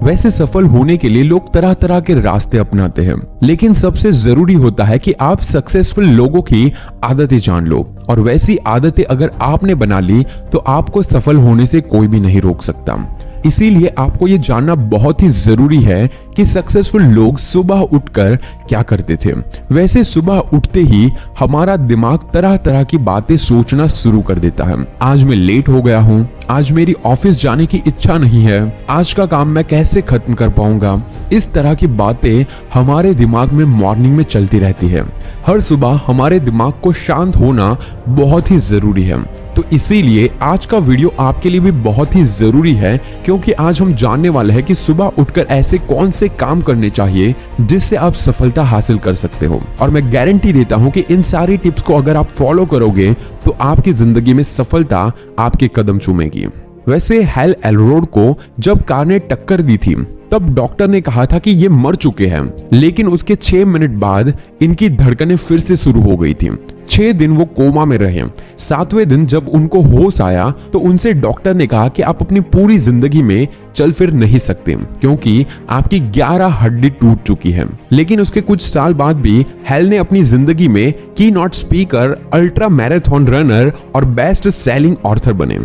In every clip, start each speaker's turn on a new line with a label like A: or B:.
A: वैसे सफल होने के लिए लोग तरह तरह के रास्ते अपनाते हैं, लेकिन सबसे जरूरी होता है कि आप सक्सेसफुल लोगों की आदतें जान लो, और वैसी आदतें अगर आपने बना ली तो आपको सफल होने से कोई भी नहीं रोक सकता। इसीलिए आपको ये जानना बहुत ही जरूरी है कि सक्सेसफुल लोग सुबह उठकर क्या करते थे। वैसे सुबह उठते ही हमारा दिमाग तरह तरह की बातें सोचना शुरू कर देता है। आज मैं लेट हो गया हूँ, आज मेरी ऑफिस जाने की इच्छा नहीं है, आज का काम मैं कैसे खत्म कर पाऊंगा। इस तरह की बातें हमारे दिमाग में मॉर्निंग में चलती रहती है। हर सुबह हमारे दिमाग को शांत होना बहुत ही जरूरी है। तो इसीलिए आज का वीडियो आपके लिए भी बहुत ही जरूरी है, क्योंकि आज हम जानने वाले हैं कि सुबह उठकर ऐसे कौन से काम करने चाहिए जिससे आप सफलता हासिल कर सकते हो। और मैं गारंटी देता हूं कि इन सारी टिप्स को अगर आप फॉलो करोगे तो आपकी जिंदगी में सफलता आपके कदम चूमेगी। वैसे हेल एलरोड को जब कार ने टक्कर दी थी तब डॉक्टर ने कहा था कि ये मर चुके हैं, लेकिन उसके 6 मिनट बाद इनकी धड़कनें फिर से शुरू हो गई थी। 6 दिन वो कोमा में रहे। 7वें दिन जब उनको होश आया तो उनसे डॉक्टर ने कहा कि आप अपनी पूरी जिंदगी में चल फिर नहीं सकते, क्योंकि आपकी 11 हड्डी टूट चुकी है। लेकिन उसके कुछ साल बाद भी हेल ने अपनी जिंदगी में की not speaker, ultra marathon runner और बेस्ट सेलिंग ऑथर बने।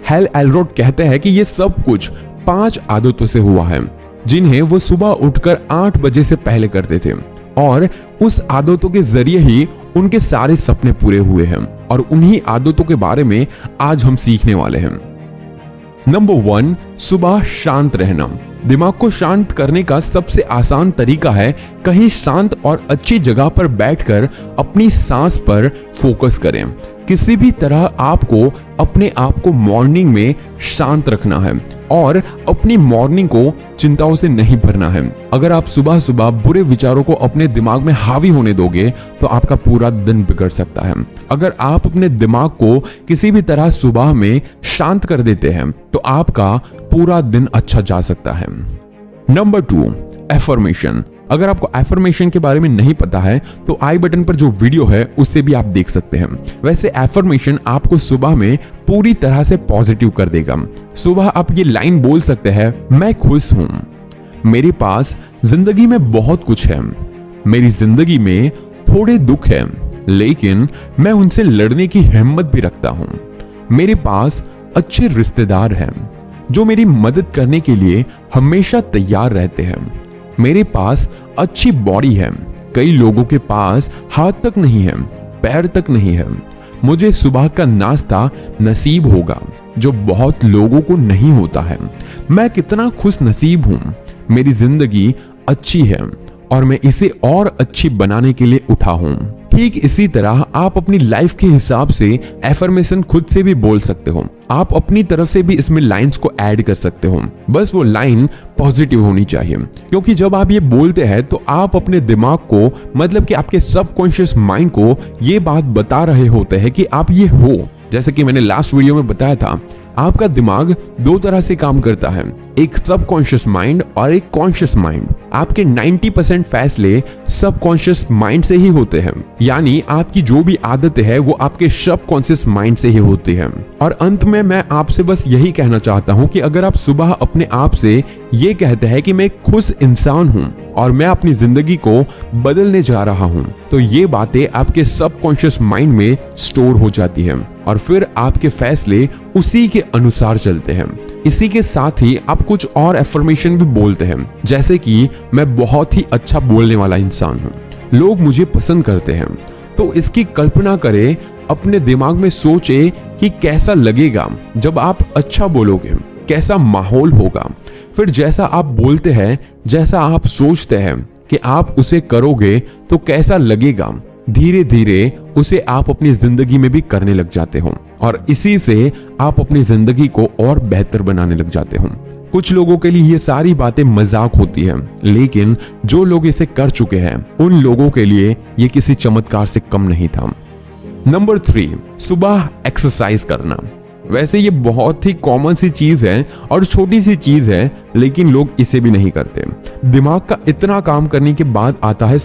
A: हेल एलरोड कहते हैं कि ये सब कुछ 5 आदतों से हुआ है, जिन्हें वो सुबह उठकर 8 बजे से पहले करते थे, और उस आदतों के जरिए ही उनके सारे सपने पूरे हुए हैं। और उन्हीं आदतों के बारे में आज हम सीखने वाले हैं। नंबर 1, सुबह शांत रहना। दिमाग को शांत करने का सबसे आसान तरीका है कहीं शांत और अच्छी जगह पर बैठकर अपनी सांस पर फोकस करें। किसी भी तरह आपको अपने आप को मॉर्निंग में शांत रखना है और अपनी मॉर्निंग को चिंताओं से नहीं भरना है। अगर आप सुबह सुबह बुरे विचारों को अपने दिमाग में हावी होने दोगे तो आपका पूरा दिन बिगड़ सकता है। अगर आप अपने दिमाग को किसी भी तरह सुबह में शांत कर देते हैं तो आपका पूरा दिन अच्छा जा सकता है। Number 2, affirmation. अगर आपको एफर्मेशन के बारे में नहीं पता है तो आई बटन पर जो वीडियो है उससे भी आप देख सकते हैं। वैसे एफर्मेशन आपको सुबह में पूरी तरह से पॉजिटिव कर देगा। सुबह आप ये लाइन बोल सकते हैं, मैं खुश हूं, मेरे पास जिंदगी में बहुत कुछ है, मेरी जिंदगी में थोड़े दुख है लेकिन मैं उनसे लड़ने की हिम्मत भी रखता हूं, मेरे पास अच्छे रिश्तेदार हैं जो मेरी मदद करने के लिए हमेशा तैयार रहते हैं, मेरे पास अच्छी बॉडी है, कई लोगों के पास हाथ तक नहीं है, पैर तक नहीं है, मुझे सुबह का नाश्ता नसीब होगा जो बहुत लोगों को नहीं होता है, मैं कितना खुश नसीब हूं, मेरी जिंदगी अच्छी है और मैं इसे और अच्छी बनाने के लिए उठा हूं। ठीक इसी तरह आप अपनी लाइफ के हिसाब से एफर्मेशन खुद से भी बोल सकते हो। आप अपनी तरफ से भी इसमें लाइंस को ऐड कर सकते हो, बस वो लाइन पॉजिटिव होनी चाहिए। क्योंकि जब आप ये बोलते हैं तो आप अपने दिमाग को, मतलब कि आपके सबकॉन्शियस माइंड को ये बात बता रहे होते हैं कि आप ये हो। जैसे कि मैंने लास्ट वीडियो में बताया था, आपका दिमाग 2 तरह से काम करता है, एक सबकॉन्शियस माइंड और एक कॉन्शियस माइंड। आपके 90% फैसले सबकॉन्शियस माइंड से ही होते हैं, यानी आपकी जो भी आदतें हैं वो आपके सबकॉन्शियस माइंड से ही होती हैं। और अंत में मैं आपसे बस यही कहना चाहता हूं कि अगर आप सुबह अपने आप से ये कहते हैं कि मैं एक खुश इंसान हूं और मैं अपनी जिंदगी को बदलने जा रहा हूं, तो ये बातें आपके सबकॉन्शियस माइंड में स्टोर हो जाती हैं और फिर आपके फैसले उसी के अनुसार चलते हैं। इसी के साथ ही आप कुछ और एफर्मेशन भी बोलते हैं, जैसे कि मैं बहुत ही अच्छा बोलने वाला इंसान हूं, लोग मुझे पसंद करते हैं। तो इसकी कल्पना करें, अपने दिमाग में सोचे कि कैसा लगेगा जब आप अच्छा बोलोगे, कैसा माहौल होगा। फिर जैसा आप बोलते हैं, जैसा आप सोचते हैं कि आप उसे करोगे तो कैसा लगेगा, धीरे धीरे उसे आप अपनी जिंदगी में भी करने लग जाते हो और इसी से आप अपनी जिंदगी को और बेहतर बनाने लग जाते हो। कुछ लोगों के लिए ये सारी बातें मजाक होती हैं, लेकिन जो लोग इसे कर चुके हैं उन लोगों के लिए ये किसी चमत्कार से कम नहीं था। नंबर 3, सुबह एक्सरसाइज करना। वैसे ये बहुत ही कॉमन सी चीज है और छोटी सी चीज है, लेकिन लोग इसे भी नहीं करते। दिमाग का इतना काम करने के बाद आता है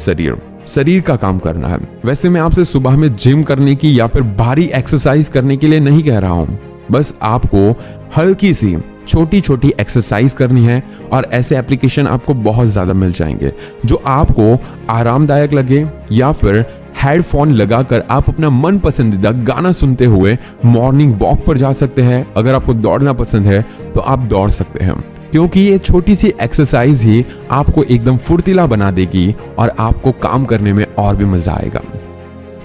A: शरीर का काम करना है। वैसे मैं आपसे सुबह में जिम करने की या फिर भारी एक्सरसाइज करने के लिए नहीं कह रहा हूं, बस आपको हल्की सी छोटी छोटी एक्सरसाइज करनी है और ऐसे एप्लीकेशन आपको बहुत ज्यादा मिल जाएंगे जो आपको आरामदायक लगे, या फिर हेडफोन लगाकर आप अपना मन पसंदीदा गाना सुनते हुए मॉर्निंग वॉक पर जा सकते हैं। अगर आपको दौड़ना पसंद है तो आप दौड़ सकते हैं, क्योंकि ये छोटी सी एक्सरसाइज ही आपको एकदम फुर्तीला बना देगी और आपको काम करने में और भी मजा आएगा।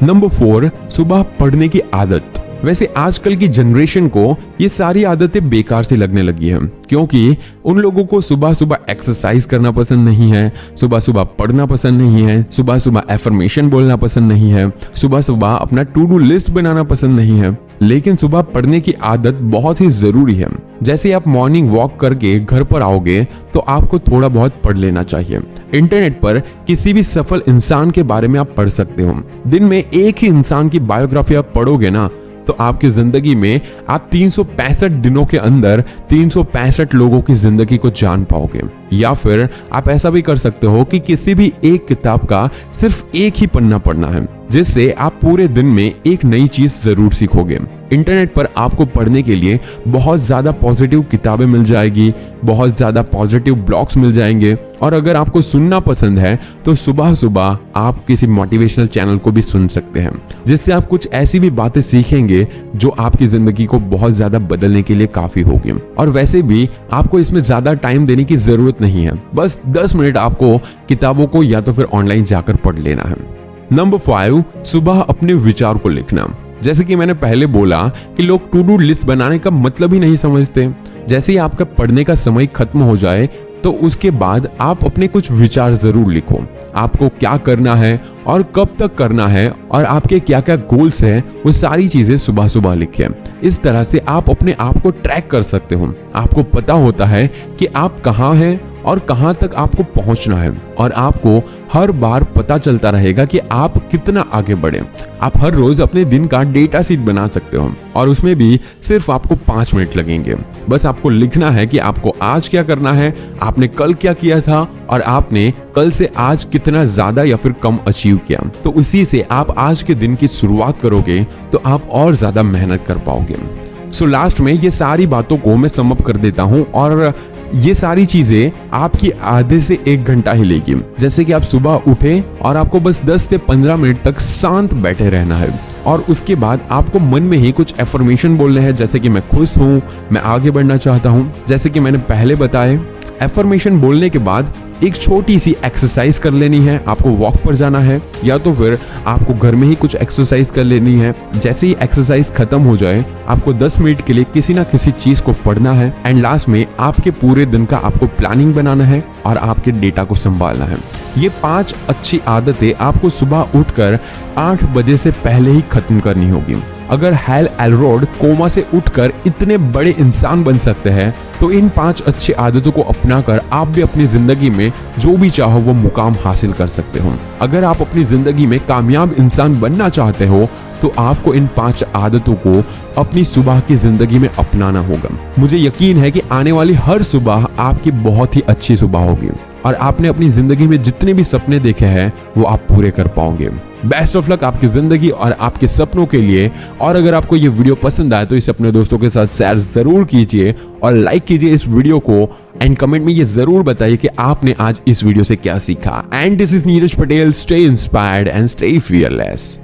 A: नंबर 4, सुबह पढ़ने की आदत। वैसे आजकल की जनरेशन को ये सारी आदतें बेकार सी लगने लगी हैं, क्योंकि उन लोगों को सुबह सुबह एक्सरसाइज करना पसंद नहीं है, सुबह सुबह पढ़ना पसंद नहीं है, सुबह सुबह एफर्मेशन बोलना पसंद नहीं है, सुबह सुबह अपना टू डू लिस्ट बनाना पसंद नहीं है। लेकिन सुबह पढ़ने की आदत बहुत ही जरूरी है। जैसे आप मॉर्निंग वॉक करके घर पर आओगे तो आपको थोड़ा बहुत पढ़ लेना चाहिए। इंटरनेट पर किसी भी सफल इंसान के बारे में आप पढ़ सकते हो। दिन में एक ही इंसान की बायोग्राफी आप पढ़ोगे ना, तो आपकी जिंदगी में आप 365 दिनों के अंदर 365 लोगों की जिंदगी को जान पाओगे। या फिर आप ऐसा भी कर सकते हो कि किसी भी एक किताब का सिर्फ एक ही पन्ना पढ़ना है, जिससे आप पूरे दिन में एक नई चीज जरूर सीखोगे। इंटरनेट पर आपको पढ़ने के लिए बहुत ज्यादा पॉजिटिव किताबें मिल जाएगी, बहुत ज्यादा पॉजिटिव ब्लॉग्स मिल जाएंगे, और अगर आपको सुनना पसंद है तो सुबह सुबह आप किसी मोटिवेशनल चैनल को भी सुन सकते हैं, जिससे आप कुछ ऐसी भी बातें सीखेंगे जो आपकी जिंदगी को बहुत ज्यादा बदलने के लिए काफी होगी। और वैसे भी आपको इसमें ज्यादा टाइम देने की जरूरत नहीं है, बस 10 मिनट आपको किताबों को या तो फिर ऑनलाइन जाकर पढ़ लेना है। नंबर 5, सुबह अपने विचार को लिखना। जैसे कि मैंने पहले बोला कि लोग टू डू लिस्ट बनाने का मतलब ही नहीं समझते। जैसे ही आपका पढ़ने का समय खत्म हो जाए तो उसके बाद आप अपने कुछ विचार जरूर लिखो। आपको क्या करना है और कब तक करना है और आपके क्या क्या गोल्स हैं, वो सारी चीजें सुबह सुबह लिखें। इस तरह से आप अपने आप को ट्रैक कर सकते हो। आपको पता होता है कि आप कहाँ हैं और कहां तक आपको पहुंचना है, और आपको हर बार पता चलता रहेगा कि आप कितना आगे बढ़े। आप हर रोज अपने दिन का डेटा शीट बना सकते हो, और उसमें भी सिर्फ आपको 5 मिनट लगेंगे। बस आपको लिखना है कि आपको आज क्या करना है, आपने कल क्या किया था, और आपने कल से आज कितना ज्यादा या फिर कम अचीव किया। तो उसी से आप आज के दिन की शुरुआत करोगे तो आप और ज्यादा मेहनत कर पाओगे। सो लास्ट में ये सारी बातों को मैं सम अप कर देता हूं, और ये सारी चीजें आपकी आधे से 1 घंटा ही लेगी। जैसे कि आप सुबह उठे और आपको बस 10 से 15 मिनट तक शांत बैठे रहना है, और उसके बाद आपको मन में ही कुछ एफर्मेशन बोलने हैं, जैसे कि मैं खुश हूं, मैं आगे बढ़ना चाहता हूं। जैसे कि मैंने पहले बताया, एफर्मेशन बोलने के बाद एक छोटी सी एक्सरसाइज कर लेनी है। आपको वॉक पर जाना है, या तो फिर आपको घर में ही कुछ एक्सरसाइज कर लेनी है। जैसे ही एक्सरसाइज खत्म हो जाए, आपको 10 मिनट के लिए किसी ना किसी चीज को पढ़ना है, एंड लास्ट में आपके पूरे दिन का आपको प्लानिंग बनाना है और आपके डेटा को संभालना है। ये 5 अच्छी आदतें आपको सुबह उठकर 8 बजे से पहले ही खत्म करनी होगी। अगर हैल एलरोड कोमा से उठकर इतने बड़े इंसान बन सकते हैं, तो इन 5 अच्छी आदतों को अपनाकर आप भी अपनी जिंदगी में जो भी चाहो वो मुकाम हासिल कर सकते हो। अगर आप अपनी जिंदगी में कामयाब इंसान बनना चाहते हो तो आपको इन 5 आदतों को अपनी सुबह की जिंदगी में अपनाना होगा। मुझे यकीन है कि आने वाली हर सुबह आपकी बहुत ही अच्छी सुबह होगी, और आपने अपनी जिंदगी में जितने भी सपने देखे हैं वो आप पूरे कर पाओगे। बेस्ट ऑफ लक आपकी जिंदगी और आपके सपनों के लिए। और अगर आपको ये वीडियो पसंद आए तो इसे अपने दोस्तों के साथ शेयर जरूर कीजिए और लाइक कीजिए इस वीडियो को, एंड कमेंट में ये जरूर बताइए कि आपने आज इस वीडियो से क्या सीखा। And this is Neeraj Patel. Stay inspired and stay fearless.